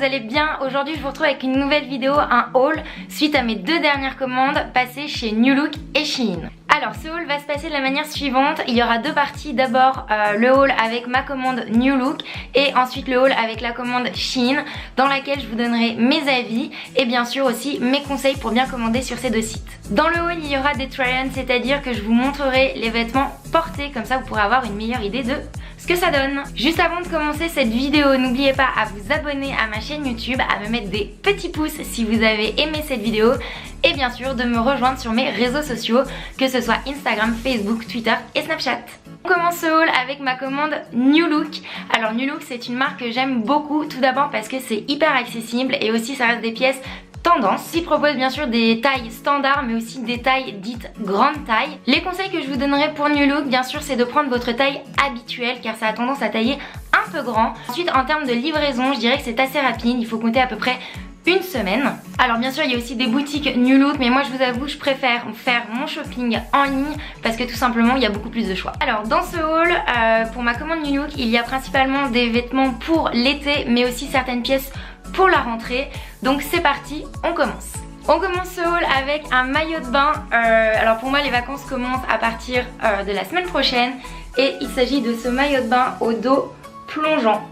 allez bien. Aujourd'hui je vous retrouve avec une nouvelle vidéo, un haul suite à mes deux dernières commandes passées chez New Look et Shein. Alors ce haul va se passer de la manière suivante, il y aura deux parties, d'abord le haul avec ma commande New Look et ensuite le haul avec la commande Shein dans laquelle je vous donnerai mes avis et bien sûr aussi mes conseils pour bien commander sur ces deux sites. Dans le haul il y aura des try-on, c'est-à-dire que je vous montrerai les vêtements portés, comme ça vous pourrez avoir une meilleure idée de ce que ça donne. Juste avant de commencer cette vidéo, n'oubliez pas à vous abonner à ma chaîne YouTube, à me mettre des petits pouces si vous avez aimé cette vidéo et bien sûr de me rejoindre sur mes réseaux sociaux, que ce soit Instagram, Facebook, Twitter et Snapchat. On commence ce haul avec ma commande New Look. Alors New Look c'est une marque que j'aime beaucoup, tout d'abord parce que c'est hyper accessible et aussi ça reste des pièces tendance. Ils proposent bien sûr des tailles standards mais aussi des tailles dites grande taille. Les conseils que je vous donnerai pour New Look bien sûr c'est de prendre votre taille habituelle car ça a tendance à tailler un peu grand. Ensuite en termes de livraison je dirais que c'est assez rapide, il faut compter à peu près une semaine. Alors bien sûr il y a aussi des boutiques New Look mais moi je vous avoue je préfère faire mon shopping en ligne parce que tout simplement il y a beaucoup plus de choix. Alors dans ce haul pour ma commande New Look il y a principalement des vêtements pour l'été mais aussi certaines pièces pour la rentrée. Donc c'est parti, on commence. On commence ce haul avec un maillot de bain. Alors pour moi les vacances commencent à partir de la semaine prochaine et il s'agit de ce maillot de bain au dos plongeant.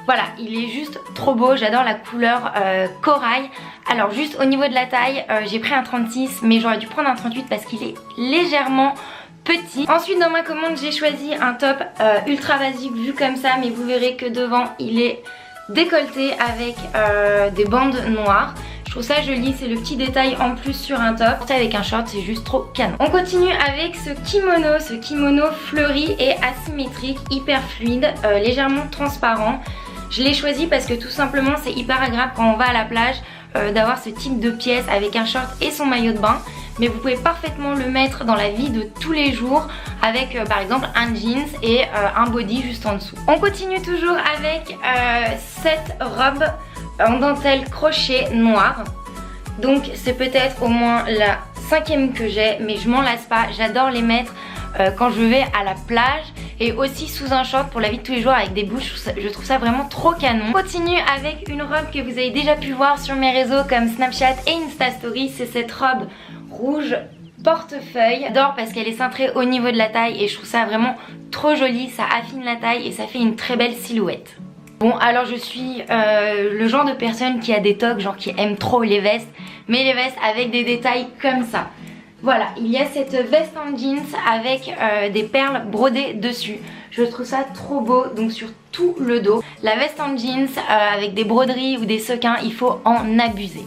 Voilà, il est juste trop beau, j'adore la couleur corail. Alors juste au niveau de la taille, j'ai pris un 36 mais j'aurais dû prendre un 38 parce qu'il est légèrement petit. Ensuite dans ma commande j'ai choisi un top ultra basique vu comme ça mais vous verrez que devant il est décolleté avec des bandes noires. Je trouve ça joli, c'est le petit détail en plus sur un top. Porté avec un short, c'est juste trop canon. On continue avec ce kimono fleuri et asymétrique, hyper fluide, légèrement transparent. Je l'ai choisi parce que tout simplement c'est hyper agréable quand on va à la plage d'avoir ce type de pièce avec un short et son maillot de bain. Mais vous pouvez parfaitement le mettre dans la vie de tous les jours avec par exemple un jeans et un body juste en dessous. On continue toujours avec cette robe en dentelle crochet noire. Donc c'est peut-être au moins la 5e que j'ai mais je m'en lasse pas, j'adore les mettre quand je vais à la plage et aussi sous un short pour la vie de tous les jours avec des bouches, je trouve ça vraiment trop canon. On continue avec une robe que vous avez déjà pu voir sur mes réseaux comme Snapchat et Insta Story, c'est cette robe rouge portefeuille. J'adore parce qu'elle est cintrée au niveau de la taille et je trouve ça vraiment trop joli, ça affine la taille et ça fait une très belle silhouette. Bon alors je suis le genre de personne qui a des tocs, genre qui aime trop les vestes, mais les vestes avec des détails comme ça. Voilà, il y a cette veste en jeans avec des perles brodées dessus. Je trouve ça trop beau, donc sur tout le dos. La veste en jeans avec des broderies ou des sequins, il faut en abuser.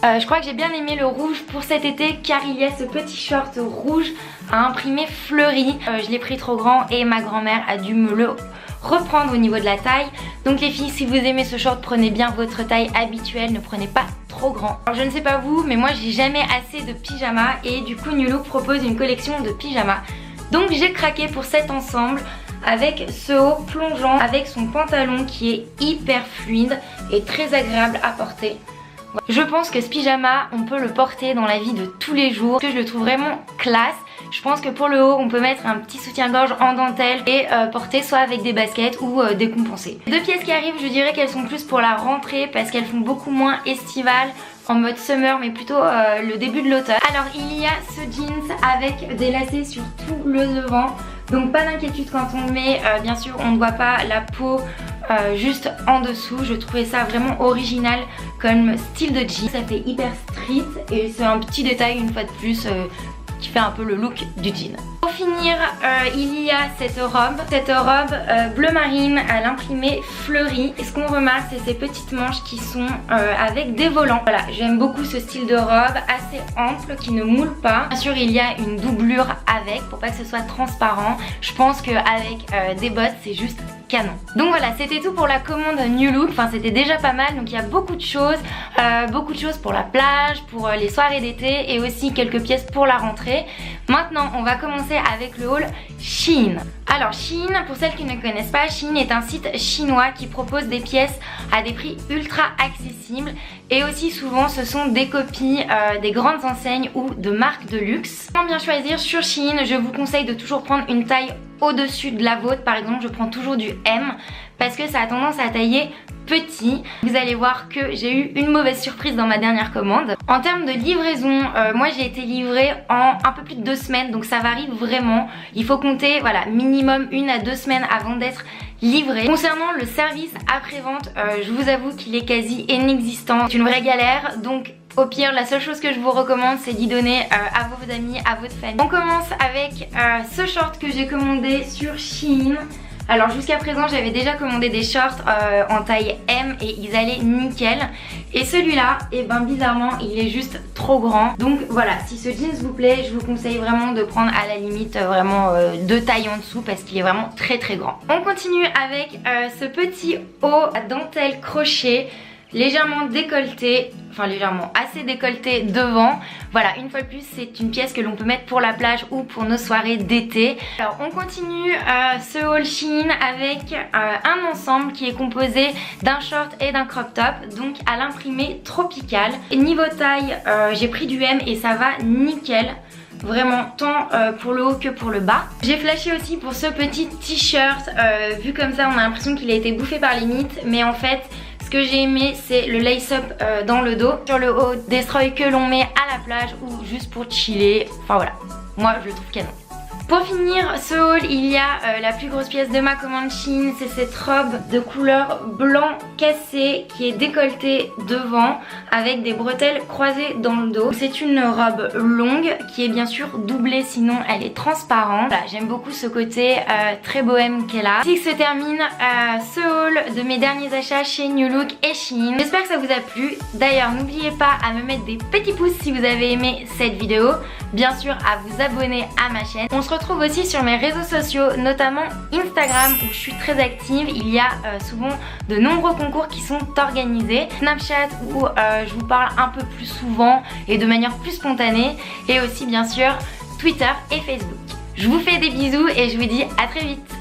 Je crois que j'ai bien aimé le rouge pour cet été car il y a ce petit short rouge à imprimer fleuri. Je l'ai pris trop grand et ma grand-mère a dû me le reprendre au niveau de la taille. Donc les filles, si vous aimez ce short, prenez bien votre taille habituelle, ne prenez pas trop grand. Alors je ne sais pas vous, mais moi j'ai jamais assez de pyjamas et du coup New Look propose une collection de pyjamas. Donc j'ai craqué pour cet ensemble avec ce haut plongeant, avec son pantalon qui est hyper fluide et très agréable à porter. Je pense que ce pyjama on peut le porter dans la vie de tous les jours, que je le trouve vraiment classe. Je pense que pour le haut on peut mettre un petit soutien-gorge en dentelle et porter soit avec des baskets ou décompensé. Les deux pièces qui arrivent je dirais qu'elles sont plus pour la rentrée parce qu'elles font beaucoup moins estivale en mode summer mais plutôt le début de l'automne. Alors il y a ce jeans avec des lacets sur tout le devant. Donc pas d'inquiétude quand on le met, bien sûr on ne voit pas la peau juste en dessous. Je trouvais ça vraiment original comme style de jean. Ça fait hyper street et c'est un petit détail une fois de plus qui fait un peu le look du jean. Pour finir, il y a cette robe bleu marine à l'imprimé fleuri. Et ce qu'on remarque, c'est ces petites manches qui sont avec des volants. Voilà, j'aime beaucoup ce style de robe, assez ample, qui ne moule pas. Bien sûr, il y a une doublure avec, pour pas que ce soit transparent. Je pense qu'avec des bottes, c'est juste canon. Donc voilà, c'était tout pour la commande New Look. Enfin, c'était déjà pas mal, donc il y a beaucoup de choses pour la plage, pour les soirées d'été et aussi quelques pièces pour la rentrée. Maintenant, on va commencer avec le haul Shein. Alors Shein, pour celles qui ne connaissent pas, Shein est un site chinois qui propose des pièces à des prix ultra accessibles et aussi souvent ce sont des copies des grandes enseignes ou de marques de luxe. Pour bien choisir sur Shein, je vous conseille de toujours prendre une taille au-dessus de la vôtre. Par exemple, je prends toujours du M parce que ça a tendance à tailler petit. Vous allez voir que j'ai eu une mauvaise surprise dans ma dernière commande. En termes de livraison, moi j'ai été livrée en un peu plus de 2 semaines, donc ça varie vraiment. Il faut compter voilà, minimum 1 à 2 semaines avant d'être livré. Concernant le service après-vente, je vous avoue qu'il est quasi inexistant. C'est une vraie galère, donc au pire, la seule chose que je vous recommande, c'est d'y donner à vos amis, à votre famille. On commence avec ce short que j'ai commandé sur Shein. Alors jusqu'à présent, j'avais déjà commandé des shorts en taille M et ils allaient nickel. Et celui-là, et ben bizarrement, il est juste trop grand. Donc voilà, si ce jeans vous plaît, je vous conseille vraiment de prendre à la limite vraiment 2 tailles en dessous parce qu'il est vraiment très très grand. On continue avec ce petit haut à dentelle crochet, légèrement décolleté, enfin légèrement assez décolleté devant. Voilà, une fois de plus, c'est une pièce que l'on peut mettre pour la plage ou pour nos soirées d'été. Alors on continue ce haul Shein avec un ensemble qui est composé d'un short et d'un crop top, donc à l'imprimé tropical. Et niveau taille, j'ai pris du M et ça va nickel. Vraiment tant pour le haut que pour le bas. J'ai flashé aussi pour ce petit t-shirt. Vu comme ça, on a l'impression qu'il a été bouffé par les mythes, mais en fait ce que j'ai aimé, c'est le lace-up dans le dos. Sur le haut, destroy que l'on met à la plage ou juste pour chiller. Enfin voilà, moi je le trouve canon. Pour finir ce haul, il y a la plus grosse pièce de ma commande Shein, c'est cette robe de couleur blanc cassé qui est décolletée devant avec des bretelles croisées dans le dos. C'est une robe longue qui est bien sûr doublée, sinon elle est transparente. Voilà, j'aime beaucoup ce côté très bohème qu'elle a. Ainsi que se termine ce haul de mes derniers achats chez New Look et Shein. J'espère que ça vous a plu. D'ailleurs, n'oubliez pas à me mettre des petits pouces si vous avez aimé cette vidéo. Bien sûr, à vous abonner à ma chaîne. On se retrouve aussi sur mes réseaux sociaux, notamment Instagram où je suis très active. Il y a souvent de nombreux concours qui sont organisés. Snapchat où je vous parle un peu plus souvent et de manière plus spontanée. Et aussi bien sûr Twitter et Facebook. Je vous fais des bisous et je vous dis à très vite.